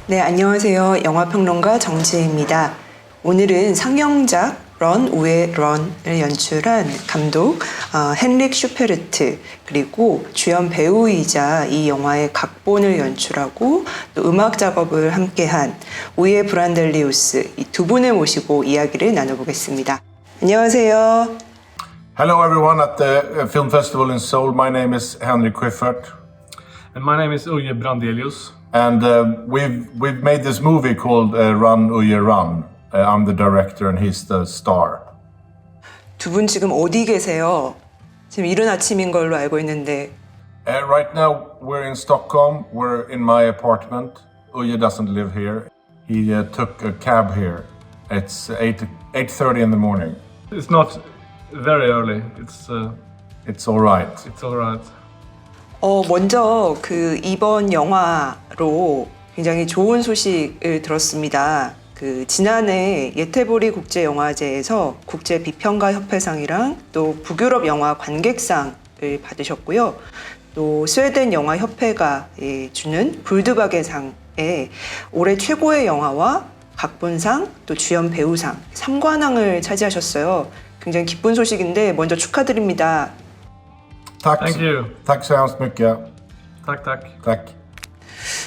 네, 안녕하세요. 영화평론가 정지혜입니다. 오늘은 상영작 런, 우예, 런을 연출한 감독 헨릭 휘페르트, 그리고 주연 배우이자 이 영화의 각본을 연출하고 또 음악 작업을 함께한 우예 브란델리우스, 이 두 분을 모시고 이야기를 나눠보겠습니다. 안녕하세요. Hello everyone at the film festival in Seoul. My name is Henrik. And my name is Uye Brandelius. And we've made this movie called Run, Uye, Run. I'm the director and he's the star. 두 분 지금 어디 계세요? 지금 이른 아침인 걸로 알고 있는데. Right now we're in Stockholm. We're in my apartment. Uye doesn't live here. He took a cab here. It's 8:30 in the morning. It's not very early. It's all right. It's all right. 먼저 그 이번 영화로 굉장히 좋은 소식을 들었습니다. 그 지난해 예테보리 국제영화제에서 국제 비평가 협회상이랑 또 북유럽 영화 관객상을 받으셨고요. 또 스웨덴 영화 협회가 주는 불드바게상에 올해 최고의 영화와 각본상 또 주연 배우상 3관왕을 차지하셨어요. 굉장히 기쁜 소식인데 먼저 축하드립니다. Thank you. Tack så hemskt mycket. Tack.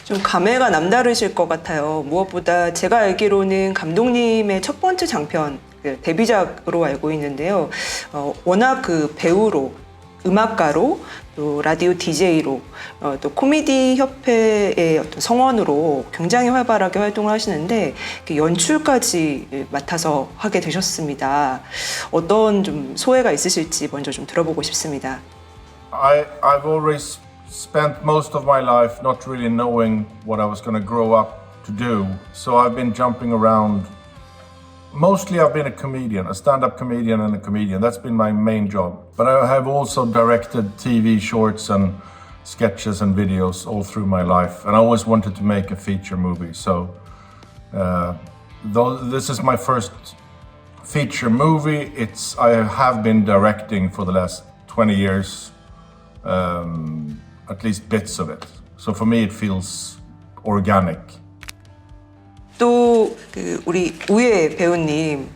좀 감회가 남다르실 것 같아요. 무엇보다 제가 알기로는 감독님의 첫 번째 장편, 데뷔작으로 알고 있는데요. 워낙 그 배우로, 음악가로, 또 라디오 DJ로, 또 코미디 협회의 어떤 성원으로 굉장히 활발하게 활동을 하시는데 연출까지 맡아서 하게 되셨습니다. 어떤 좀 소회가 있으실지 먼저 좀 들어보고 싶습니다. I've always spent most of my life not really knowing what I was going to grow up to do. So I've been jumping around. Mostly I've been a comedian, a stand-up comedian and a comedian. That's been my main job. But I have also directed TV shorts and sketches and videos all through my life. And I always wanted to make a feature movie. So this is my first feature movie. I have been directing for the last 20 years. At least bits of it. So for me it feels organic. 또 우리 우예 배우님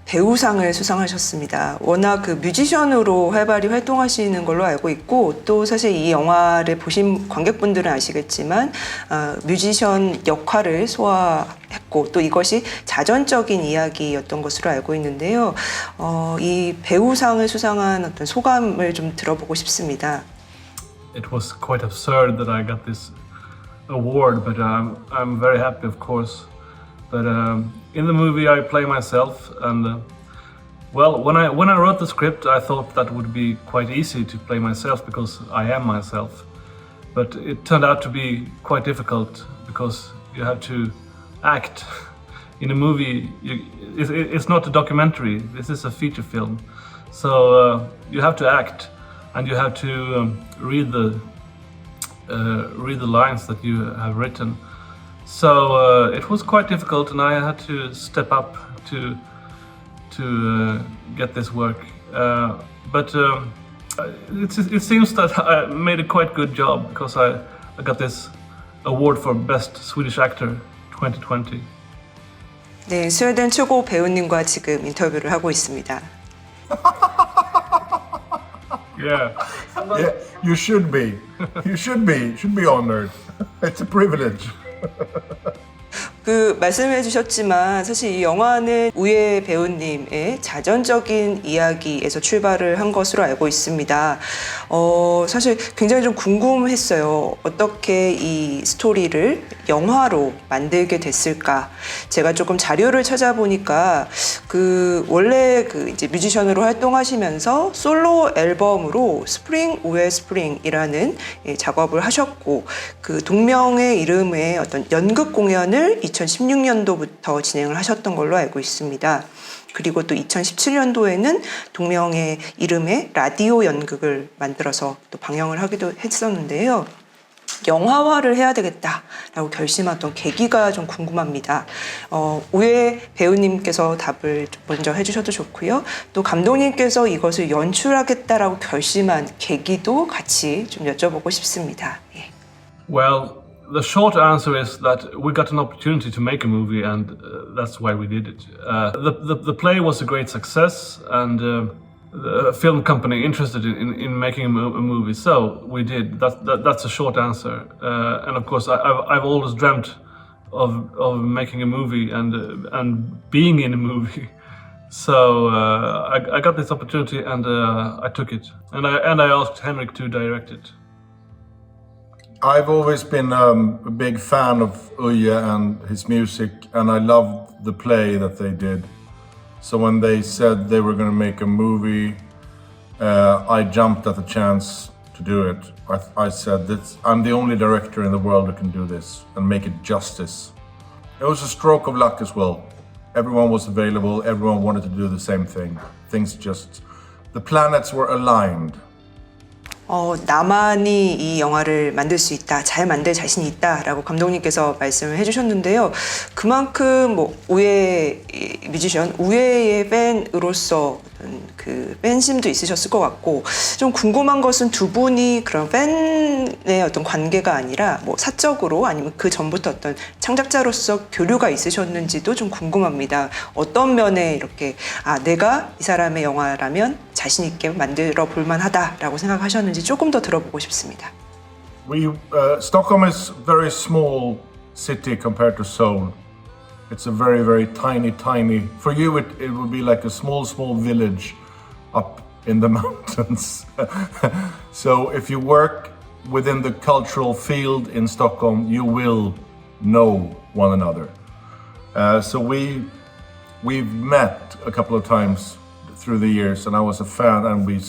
배우상을 수상하셨습니다. 워낙 그 뮤지션으로 활발히 활동하시는 걸로 알고 있고 또 사실 이 영화를 보신 관객분들은 아시겠지만 뮤지션 역할을 소화했고 또 이것이 자전적인 이야기였던 것으로 알고 있는데요. 이 배우상을 수상한 어떤 소감을 좀 들어보고 싶습니다. It was quite absurd that I got this award, but I'm very happy, of course. But in the movie, I play myself, and well, when I wrote the script, I thought that would be quite easy to play myself because I am myself. But it turned out to be quite difficult because you have to act. In a movie, it's not a documentary. This is a feature film, so you have to act. And you have to read the lines that you have written. So it was quite difficult, and I had to step up to get this work. But it seems that I made a quite good job because I got this award for Best Swedish Actor 2020. 네, 스웨덴 최고 배우님과 지금 인터뷰를 하고 있습니다. Yeah, you should be. You should be honored. It's a privilege. 그 말씀해 주셨지만 사실 이 영화는 우예 배우님의 자전적인 이야기에서 출발을 한 것으로 알고 있습니다. 사실 굉장히 좀 궁금했어요. 어떻게 이 스토리를 영화로 만들게 됐을까? 제가 조금 자료를 찾아보니까 원래 이제 뮤지션으로 활동하시면서 솔로 앨범으로 스프링 우예 스프링이라는 작업을 하셨고 그 동명의 이름의 어떤 연극 공연을 2016년도부터 진행을 하셨던 걸로 알고 있습니다. 그리고 또 2017년도에는 동명의 이름의 라디오 연극을 만들어서 또 방영을 하기도 했었는데요. 영화화를 해야 되겠다라고 결심했던 계기가 좀 궁금합니다. 우예 배우님께서 답을 좀 먼저 해주셔도 좋고요. 또 감독님께서 이것을 연출하겠다라고 결심한 계기도 같이 좀 여쭤보고 싶습니다. 예. Well, the short answer is that we got an opportunity to make a movie, and that's why we did it. The play was a great success, and the film company interested in making a movie, so we did. That's a short answer. And of course, I've always dreamt of making a movie and being in a movie. So I got this opportunity, and I took it. And I asked Henrik to direct it. I've always been a big fan of Uye and his music, and I loved the play that they did. So when they said they were going to make a movie, I jumped at the chance to do it. I said, I'm the only director in the world who can do this and make it justice. It was a stroke of luck as well. Everyone was available, everyone wanted to do the same thing. The planets were aligned. 나만이 이 영화를 만들 수 있다, 잘 만들 자신이 있다라고 감독님께서 말씀을 해주셨는데요. 그만큼 우예 뮤지션, 우예의 팬으로서 그 팬심도 있으셨을 것 같고, 좀 궁금한 것은 두 분이 그런 팬의 어떤 관계가 아니라 사적으로 아니면 그 전부터 어떤 창작자로서 교류가 있으셨는지도 좀 궁금합니다. 어떤 면에 이렇게 내가 이 사람의 영화라면 자신 있게 만들어 볼 만하다라고 생각하셨는지 조금 더 들어보고 싶습니다. Stockholm is a very small city compared to Seoul. It's a very, very tiny. For you, it would be like a small village up in the mountains. So if you work within the cultural field in Stockholm, you will know one another. So we've met a couple of times through the years, and I was a fan, and we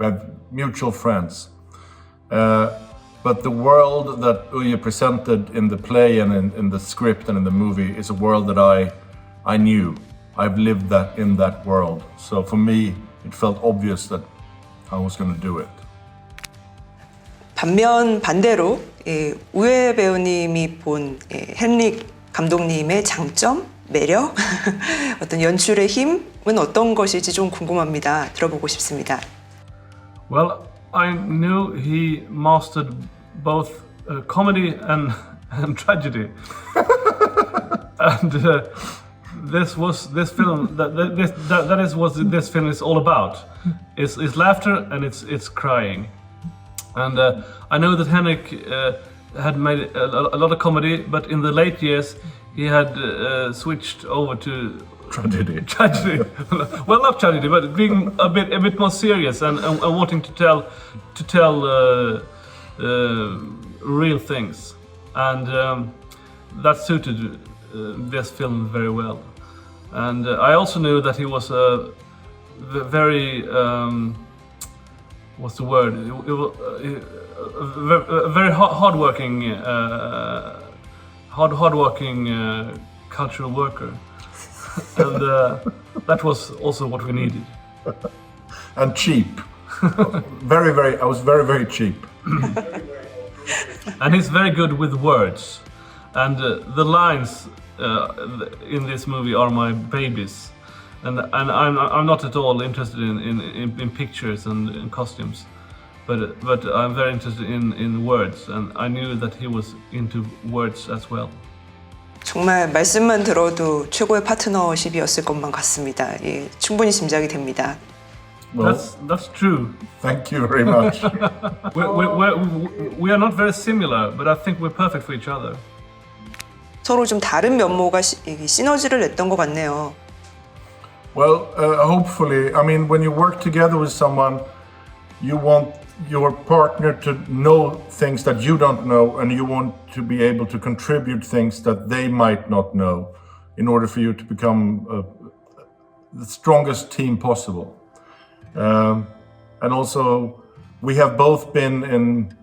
had mutual friends. But the world that Uye presented in the play and in the script and in the movie is a world that I knew. I've lived in that world. So for me, it felt obvious that I was going to do it. 반대로 우예 배우님이 본 헨릭 감독님의 장점, 매력, 어떤 연출의 힘은 어떤 것일지 좀 궁금합니다. 들어보고 싶습니다. Well, I knew he mastered both comedy and tragedy, and this film that is what this film is all about. It's laughter and it's crying, and I know that Henrik had made a lot of comedy, but in the late years he had switched over to Tragedy. Well, not tragedy, but being a bit more serious and wanting to tell real things, and that suited this film very well. And I also knew that he was a very what's the word? A very hardworking cultural worker. And that was also what we needed. And cheap. I was very cheap. And he's very good with words. And the lines in this movie are my babies. And I'm not at all interested in pictures and in costumes. But I'm very interested in words. And I knew that he was into words as well. 정말 말씀만 들어도 최고의 파트너십이었을 것만 같습니다. 충분히 짐작이 됩니다. Well, that's true. Thank you very much. We are not very similar, but I think we're perfect for each other. 서로 좀 다른 면모가 시너지를 냈던 것 같네요. Well, hopefully. I mean, when you work together with someone, you want your partner to know things that you don't know, and you want to be able to contribute things that they might not know in order for you to become the strongest team possible. And also, we have both been in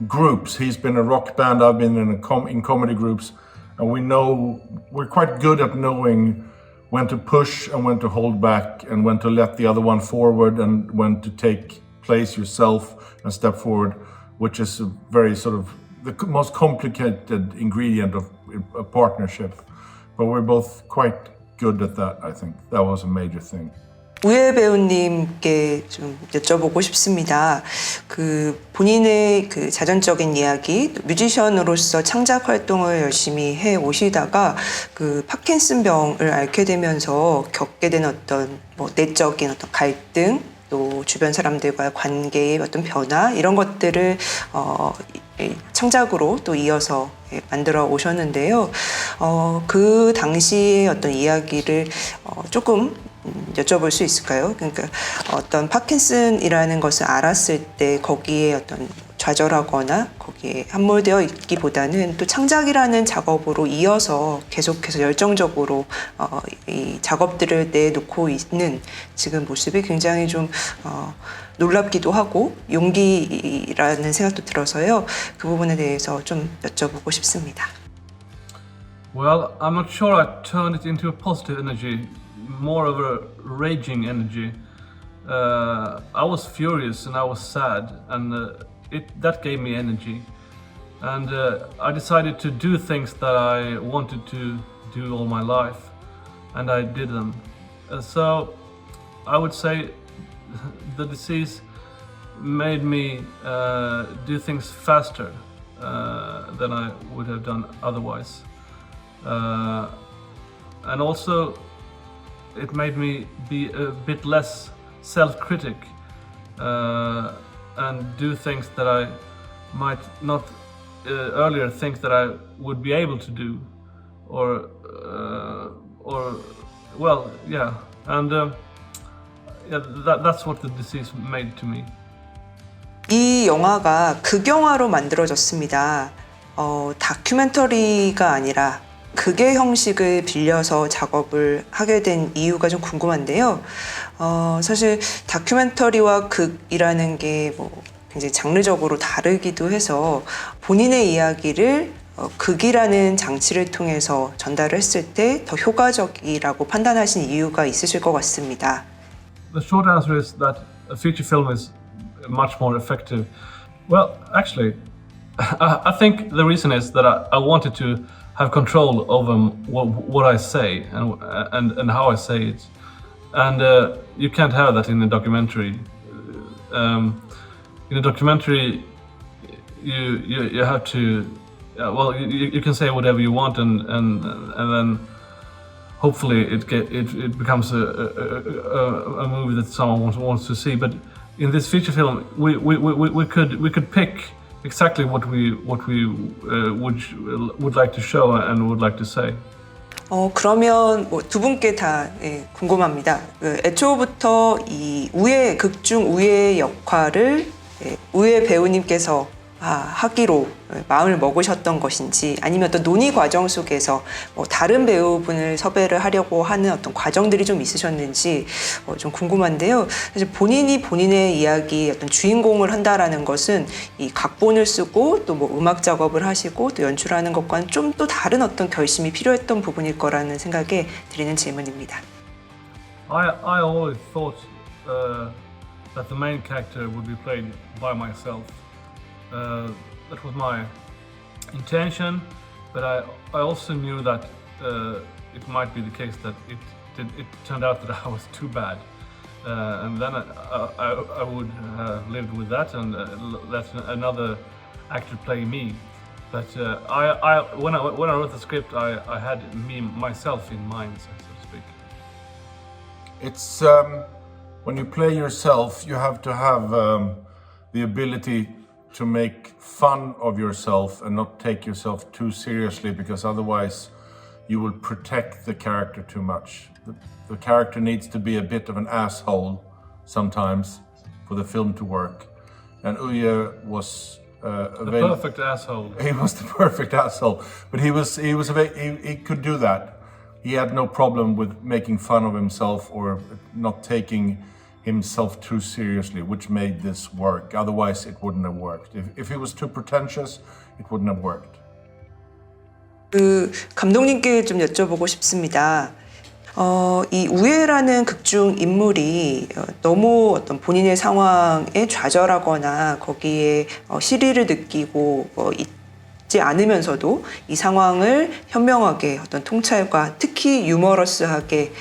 groups. He's been in a rock band, I've been in comedy groups, and we're quite good at knowing when to push and when to hold back, and when to let the other one forward, and when to take place yourself and step forward, which is a very the most complicated ingredient of a partnership, but we're both quite good at that. I think that was a major thing. 우예 배우님께 좀 여쭤보고 싶습니다. 그 본인의 그 자전적인 이야기, 뮤지션으로서 창작 활동을 열심히 해 오시다가 그 파킨슨병을 앓게 되면서 겪게 된 어떤 뭐 내적인 어떤 갈등, 또 주변 사람들과의 관계의 어떤 변화 이런 것들을 창작으로 또 이어서 만들어 오셨는데요. 그 당시의 어떤 이야기를 조금 여쭤볼 수 있을까요? 그러니까 어떤 파킨슨이라는 것을 알았을 때 거기에 어떤 좌절하거나 거기에 함몰되어 있기보다는 또 창작이라는 작업으로 이어서 계속해서 열정적으로 이 작업들을 내놓고 있는 지금 모습이 굉장히 좀 놀랍기도 하고 용기라는 생각도 들어서요. 그 부분에 대해서 좀 여쭤보고 싶습니다. Well, I'm not sure I turned it into a positive energy, more of a raging energy. I was furious and I was sad, and that gave me energy. And I decided to do things that I wanted to do all my life, and I did them. So I would say the disease made me do things faster than I would have done otherwise. And also it made me be a bit less self-critic and do things that I might not earlier think that I would be able to do, or well, yeah, and yeah, that's what the disease made to me. 이 영화가 극영화로 만들어졌습니다. 다큐멘터리가 아니라 극의 형식을 빌려서 작업을 하게 된 이유가 좀 궁금한데요. 사실 다큐멘터리와 극이라는 게 뭐 굉장히 장르적으로 다르기도 해서 본인의 이야기를 극이라는 장치를 통해서 전달을 했을 때 더 효과적이라고 판단하신 이유가 있으실 것 같습니다. The short answer is that a feature film is much more effective. Well, actually, I think the reason is that I wanted to have control over what I say and how I say it, and you can't have that in a documentary. In a documentary, you have to, well, you can say whatever you want, and then hopefully it becomes a movie that someone wants to see. But in this feature film, we could pick exactly what we would like to show and would like to say. 그러면 뭐 두 분께 다 궁금합니다. 애초부터 이 우예 극중 우예 역할을 우예 배우님께서 하기로 마음을 먹으셨던 것인지, 아니면 어떤 논의 과정 속에서 뭐 다른 배우분을 섭외를 하려고 하는 어떤 과정들이 좀 있으셨는지 좀 궁금한데요. 사실 본인이 본인의 이야기 어떤 주인공을 한다라는 것은 이 각본을 쓰고 또 뭐 음악 작업을 하시고 또 연출하는 것과는 좀 또 다른 어떤 결심이 필요했던 부분일 거라는 생각에 드리는 질문입니다. I always thought that the main character would be played by myself. That was my intention, but I also knew that it might be the case that it turned out that I was too bad, and then I would have lived with that and let another actor play me. But when I wrote the script, I had myself in mind, so to speak. It's when you play yourself, you have to have the ability to make fun of yourself and not take yourself too seriously, because otherwise you will protect the character too much. The character needs to be a bit of an asshole sometimes for the film to work. And Uye was the perfect asshole. He was the perfect asshole, but he could do that. He had no problem with making fun of himself or not taking himself too seriously, which made this work. Otherwise, it wouldn't have worked. If he was too pretentious, it wouldn't have worked. 감독님께 좀 여쭤보고 싶습니다. 이 우예라는 극중 인물이 너무 어떤 본인의 상황에 좌절하거나 거기에 시리를 느끼고 지 않으면서도 이 상황을 현명하게 어떤 통찰과 특히 유머러스하게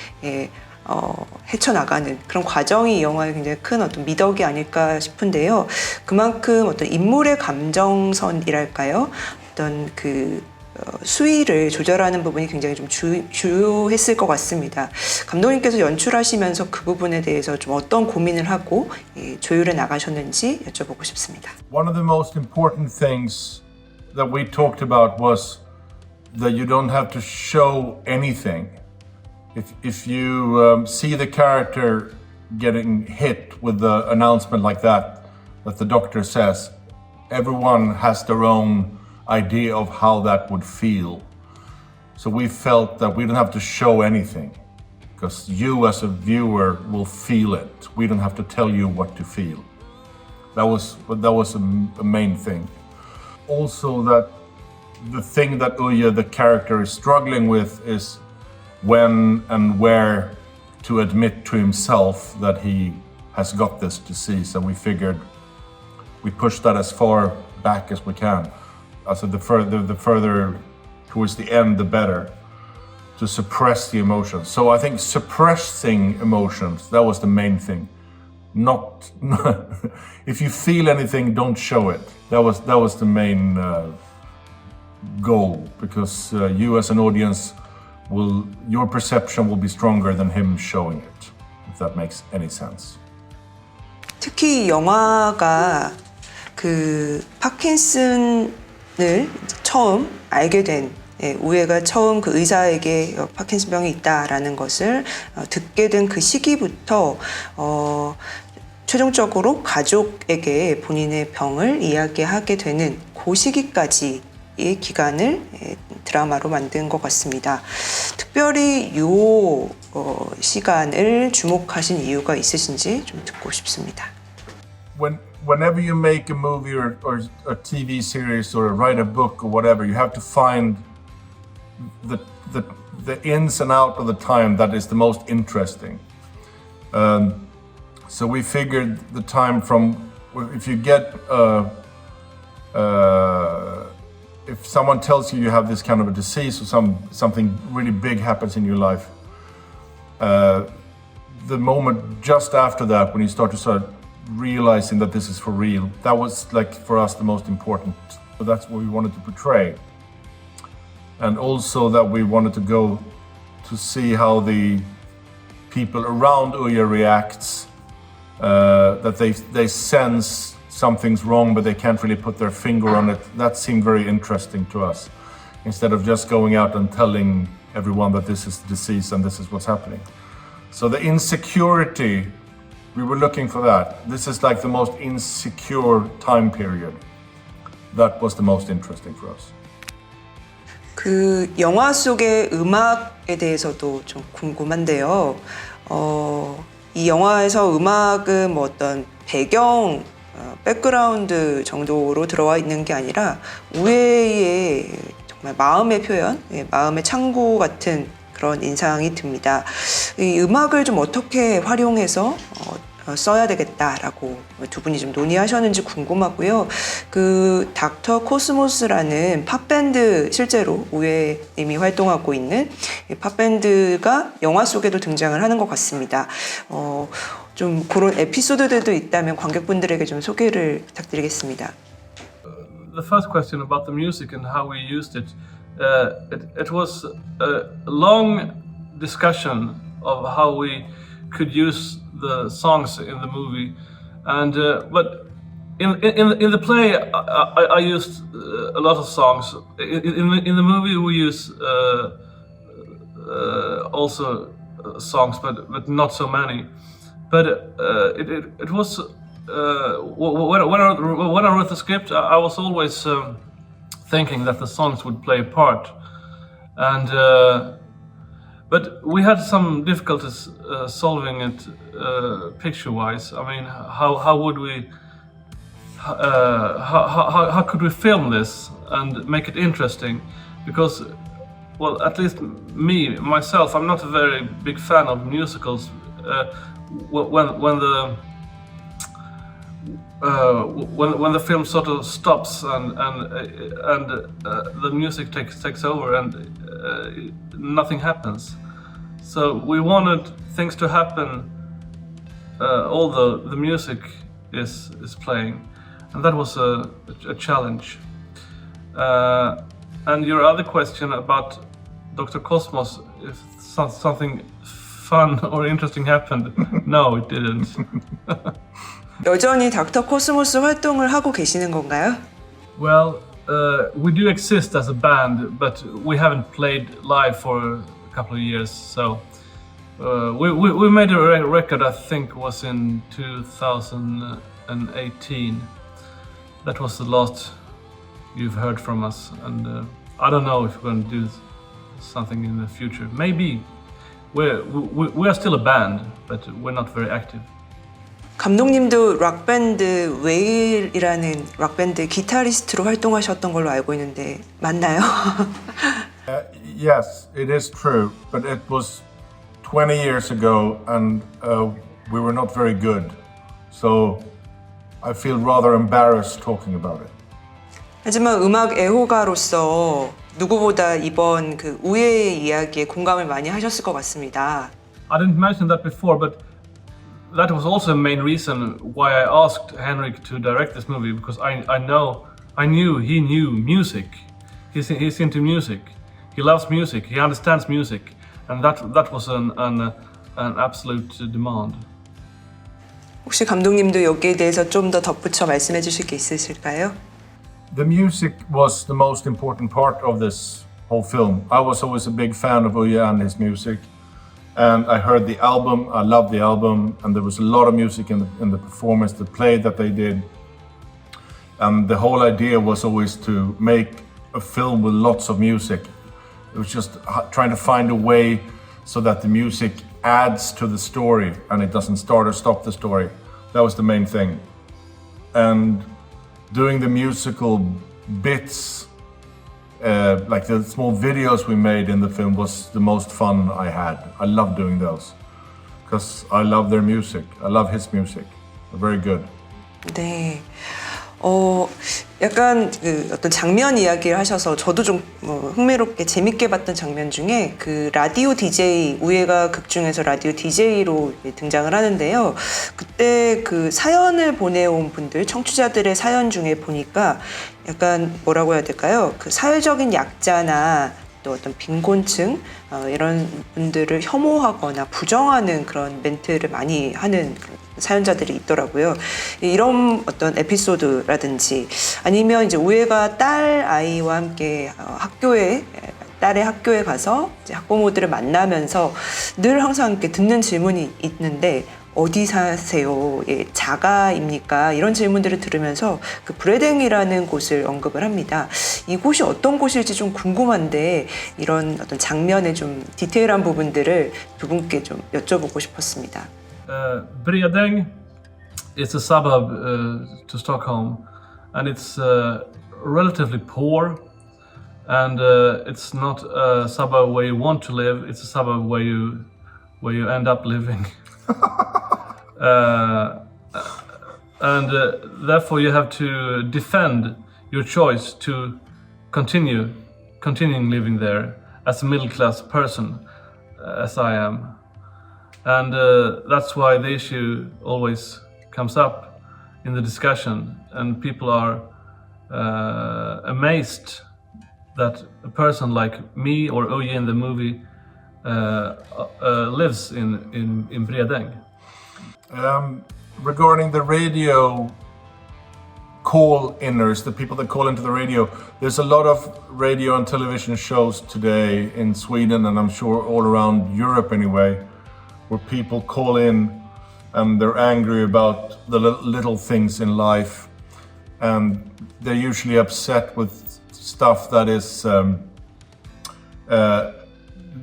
헤쳐나가는 그런 과정이 이 영화의 굉장히 큰 어떤 미덕이 아닐까 싶은데요. 그만큼 어떤 인물의 감정선이랄까요? 어떤 그 수위를 조절하는 부분이 굉장히 좀 주요했을 것 같습니다. 감독님께서 연출하시면서 그 부분에 대해서 좀 어떤 고민을 하고 조율해 나가셨는지 여쭤보고 싶습니다. One of the most important things that we talked about was that you don't have to show anything. If you see the character getting hit with the announcement like that the doctor says, everyone has their own idea of how that would feel. So we felt that we don't have to show anything because you as a viewer will feel it. We don't have to tell you what to feel. That was a main thing. Also that the thing that Uye, the character, is struggling with is when and where to admit to himself that he has got this disease, and we figured we push that as far back as we can. So the further towards the end, the better, to suppress the emotions. So I think suppressing emotions, that was the main thing. Not if you feel anything, don't show it. That was the main goal, because you as an audience your perception will be stronger than him showing it, if that makes any sense. 특히 영화가 그 파킨슨을 처음 알게 된 우예가 처음 그 의사에게 파킨슨병이 있다라는 것을 듣게 된 그 시기부터 최종적으로 가족에게 본인의 병을 이야기하게 되는 그 시기까지의 기간을 드라마로 만든 것 같습니다. 특별히 이 시간을 주목하신 이유가 있으신지 좀 듣고 싶습니다. Whenever you make a movie or a TV series or write a book or whatever, you have to find the ins and out of the time that is the most interesting. So we figured the time from if you get if someone tells you have this kind of a disease or something really big happens in your life, the moment just after that, when you start realizing that this is for real, that was like for us the most important. So that's what we wanted to portray. And also that we wanted to go to see how the people around Uye reacts, that they sense something's wrong but they can't really put their finger on it. That seemed very interesting to us, instead of just going out and telling everyone that this is the disease and this is what's happening. So the insecurity, we were looking for that. This is like the most insecure time period. That was the most interesting for us. 그 영화 속의 음악에 대해서도 좀 궁금한데요. 이 영화에서 음악은 뭐 어떤 배경, 백그라운드 정도로 들어와 있는 게 아니라 우예의 정말 마음의 표현, 마음의 창고 같은 그런 인상이 듭니다. 이 음악을 좀 어떻게 활용해서 써야 되겠다라고 두 분이 좀 논의하셨는지 궁금하고요. 그 닥터 코스모스라는 팝밴드, 실제로 우예님이 활동하고 있는 팝밴드가 영화 속에도 등장을 하는 것 같습니다. 좀 그런 에피소드들도 있다면 관객분들에게 좀 소개를 부탁드리겠습니다. The first question about the music and how we used it, it was a long discussion of how we could use the songs in the movie, and but in the play I used a lot of songs. In the movie we use also songs, but not so many. But it was when I wrote the script, I was always thinking that the songs would play a part, and but we had some difficulties solving it picture-wise. I mean, how would we? How could we film this and make it interesting? Because, well, at least myself, I'm not a very big fan of musicals. When when the film sort of stops and the music takes over and nothing happens. So we wanted things to happen although the music is playing, and that was a challenge. And your other question about Dr. Cosmos, if something fun or interesting happened, no, it didn't. 여전히 닥터 코스모스 활동을 하고 계시는 건가요? Well, we do exist as a band, but we haven't played live for a couple of years. So we made a record, I think, was in 2018. That was the last you've heard from us, and I don't know if we're going to do something in the future. Maybe. We are still a band, but we're not very active. 감독님도 락밴드 웨일이라는 락밴드 기타리스트로 활동하셨던 걸로 알고 있는데 맞나요? Yes, it is true, but it was 20 years ago and we were not very good. So I feel rather embarrassed talking about it. 하지만 음악 애호가로서 누구보다 이번 그 우예의 이야기에 공감을 많이 하셨을 것 같습니다. I didn't mention that before, but that was also a main reason why I asked Henrik to direct this movie, because I knew he knew music. He's into music. He loves music. He understands music, and that was an absolute demand. 혹시 감독님도 여기에 대해서 좀 더 덧붙여 말씀해 주실 게 있으실까요? The music was the most important part of this whole film. I was always a big fan of Uye and his music. And I heard the album, I loved the album, and there was a lot of music in the performance, the play that they did. And the whole idea was always to make a film with lots of music. It was just trying to find a way so that the music adds to the story and it doesn't start or stop the story. That was the main thing. And doing the musical bits, like the small videos we made in the film, was the most fun I had. I love doing those because I love their music. I love his music. They're very good. 네. 약간 그 어떤 장면 이야기를 하셔서 저도 좀 흥미롭게 재밌게 봤던 장면 중에 그 라디오 DJ, 우예가 극 중에서 라디오 DJ로 등장을 하는데요. 그때 그 사연을 보내온 분들, 청취자들의 사연 중에 보니까 약간 뭐라고 해야 될까요? 그 사회적인 약자나 또 어떤 빈곤층 이런 분들을 혐오하거나 부정하는 그런 멘트를 많이 하는 사연자들이 있더라고요. 이런 어떤 에피소드라든지 아니면 이제 우예가 딸 아이와 함께 딸의 학교에 가서 이제 학부모들을 만나면서 늘 항상 이렇게 듣는 질문이 있는데 어디 사세요? 예, 자가입니까? 이런 질문들을 들으면서 그 브레댕이라는 곳을 언급을 합니다. 이곳이 어떤 곳일지 좀 궁금한데 이런 어떤 장면의 좀 디테일한 부분들을 두 분께 좀 여쭤보고 싶었습니다. Bredäng is a suburb to Stockholm, and it's relatively poor, and it's not a suburb where you want to live. It's a suburb where you end up living. And therefore you have to defend your choice to continuing living there as a middle-class person, as I am. And that's why the issue always comes up in the discussion, and people are amazed that a person like me or Uye in the movie lives in Bredäng. Regarding the radio call-inners, the people that call into the radio, there's a lot of radio and television shows today in Sweden, and I'm sure all around Europe anyway, where people call in and they're angry about the little things in life, and they're usually upset with stuff that is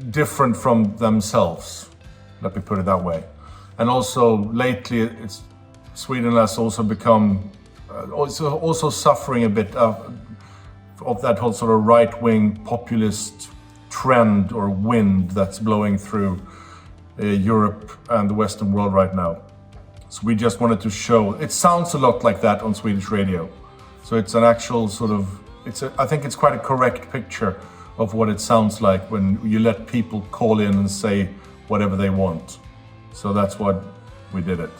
different from themselves, let me put it that way. And also lately Sweden has also become also suffering a bit of that whole sort of right-wing populist trend or wind that's blowing through Europe and the Western world right now. So we just wanted to show. It sounds a lot like that on Swedish radio. So it's an actual sort of. I think it's quite a correct picture of what it sounds like when you let people call in and say whatever they want. So that's what we did it.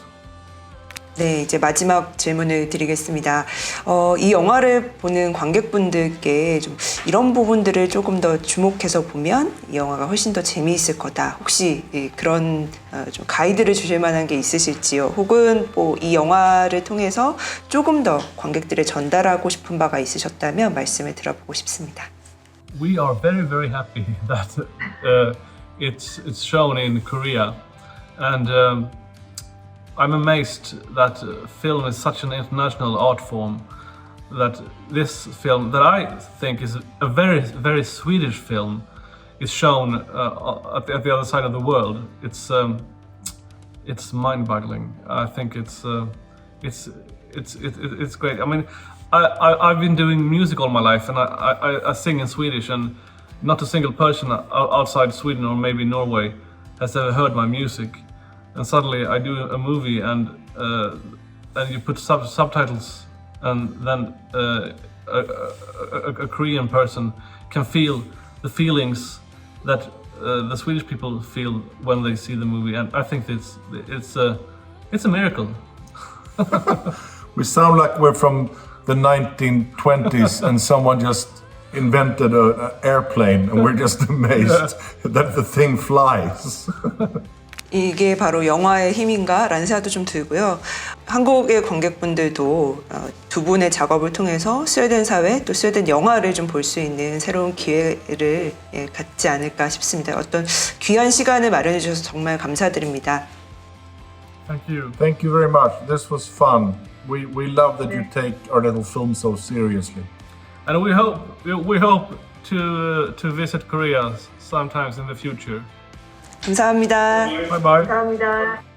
네, 이제 마지막 질문을 드리겠습니다. 이 영화를 보는 관객분들께 좀 이런 부분들을 조금 더 주목해서 보면 이 영화가 훨씬 더 재미있을 거다. 혹시 그런 좀 가이드를 주실 만한 게 있으실지요? 혹은 뭐 이 영화를 통해서 조금 더 관객들에 전달하고 싶은 바가 있으셨다면 말씀을 들어보고 싶습니다. We are very, very happy that it's shown in Korea, and I'm amazed that film is such an international art form. That this film, that I think is a very, very Swedish film, is shown at the other side of the world. It's mind-boggling. I think it's great. I mean, I've been doing music all my life, and I sing in Swedish, and not a single person outside Sweden or maybe Norway has ever heard my music. And suddenly I do a movie, and you put subtitles, and then a Korean person can feel the feelings that the Swedish people feel when they see the movie, and I think it's a miracle. We sound like we're from the 1920s and someone just invented an airplane and we're just amazed that the thing flies. 이게 바로 영화의 힘인가 라는 생각도 좀 들고요. 한국의 관객분들도 두 분의 작업을 통해서 스웨덴 사회 또 스웨덴 영화를 좀 볼 수 있는 새로운 기회를 갖지 않을까 싶습니다. 어떤 귀한 시간을 마련해 주셔서 정말 감사드립니다. Thank you. Thank you very much. This was fun. We love that you take our little film so seriously. And we hope to visit Korea sometimes in the future. 감사합니다. Bye bye. 감사합니다.